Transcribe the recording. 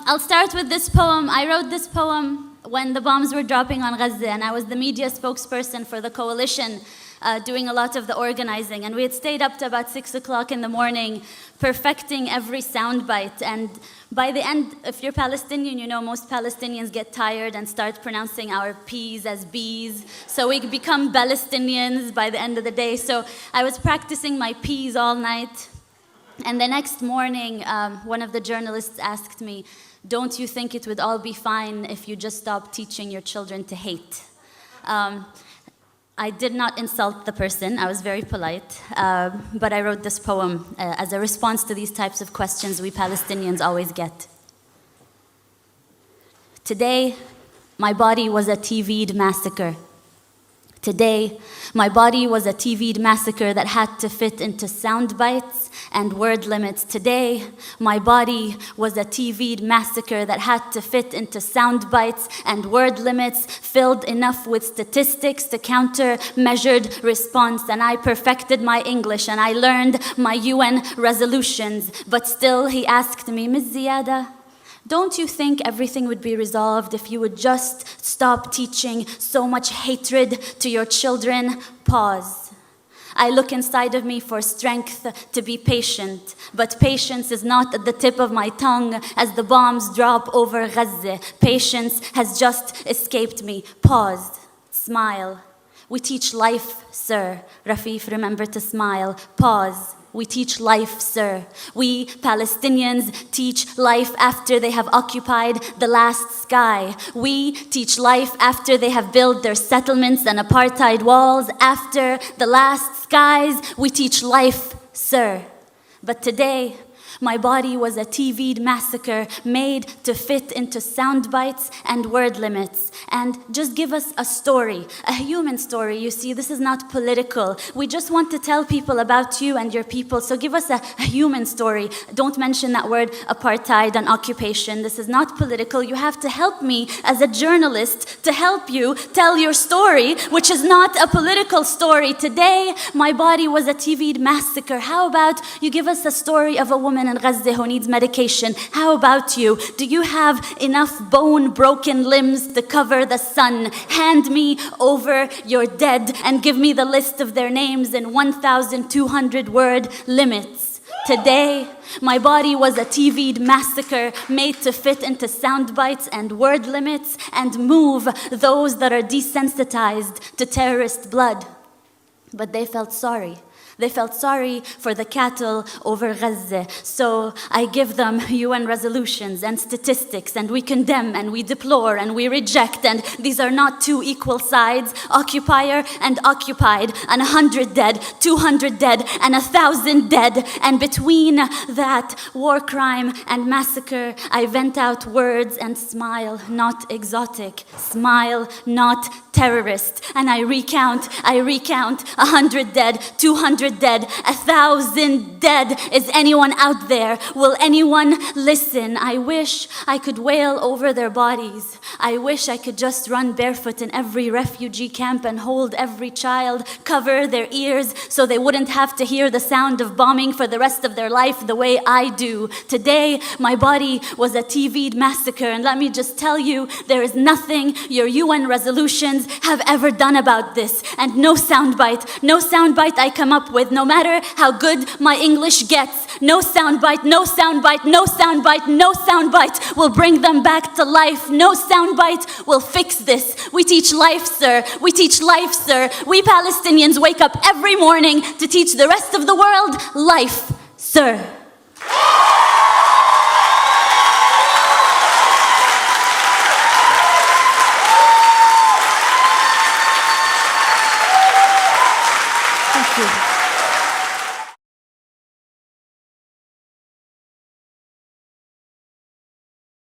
I'll start with this poem. I wrote this poem when the bombs were dropping on Gaza, and I was the media spokesperson for the coalition, doing a lot of the organizing. And we had stayed up to about 6 o'clock in the morning, perfecting every soundbite. And by the end, if you're Palestinian, you know most Palestinians get tired and start pronouncing our P's as B's. So we become Palestinians by the end of the day. So I was practicing my P's all night. And the next morning, one of the journalists asked me, "Don't you think it would all be fine if you just stopped teaching your children to hate?" I did not insult the person. I was very polite. But I wrote this poem as a response to these types of questions we Palestinians always get. Today, my body was a TV'd massacre. Today, my body was a TV'd massacre that had to fit into sound bites and word limits. Today, my body was a TV'd massacre that had to fit into sound bites and word limits, filled enough with statistics to counter measured response. And I perfected my English and I learned my UN resolutions. But still, he asked me, "Ms. Ziyada, don't you think everything would be resolved if you would just stop teaching so much hatred to your children?" Pause. I look inside of me for strength to be patient, but patience is not at the tip of my tongue as the bombs drop over Gaza. Patience has just escaped me. Pause. Smile. We teach life, sir. Rafif, remember to smile. Pause. We teach life, sir. We Palestinians teach life after they have occupied the last sky. We teach life after they have built their settlements and apartheid walls. After the last skies, we teach life, sir. But today, my body was a TV'd massacre made to fit into sound bites and word limits. And just give us a story, a human story. You see, this is not political. We just want to tell people about you and your people. So give us a human story. Don't mention that word apartheid and occupation. This is not political. You have to help me as a journalist to help you tell your story, which is not a political story. Today, my body was a TV'd massacre. How about you give us a story of a woman in Gaza who needs medication? How about you? Do you have enough bone-broken limbs to cover the sun? Hand me over your dead and give me the list of their names in 1,200 word limits. Today, my body was a TV'd massacre made to fit into sound bites and word limits and move those that are desensitized to terrorist blood. But they felt sorry. They felt sorry for the cattle over Gaza. So I give them UN resolutions and statistics, and we condemn and we deplore and we reject. And these are not two equal sides, occupier and occupied, and 100 dead, 200 dead, and 1,000 dead. And between that war crime and massacre, I vent out words and smile, not exotic. Smile, not terrorist. And I recount 100 dead, 200 dead, 1,000 dead. Is anyone out there? Will anyone listen? I wish I could wail over their bodies. I wish I could just run barefoot in every refugee camp and hold every child, cover their ears so they wouldn't have to hear the sound of bombing for the rest of their life the way I do. Today, my body was a TV'd massacre, and let me just tell you, there is nothing your UN resolutions have ever done about this. And no soundbite I come up with, no matter how good my English gets, no soundbite will bring them back to life. No soundbite will fix this. We teach life, sir. We teach life, sir. We Palestinians wake up every morning to teach the rest of the world life, sir. Thank you.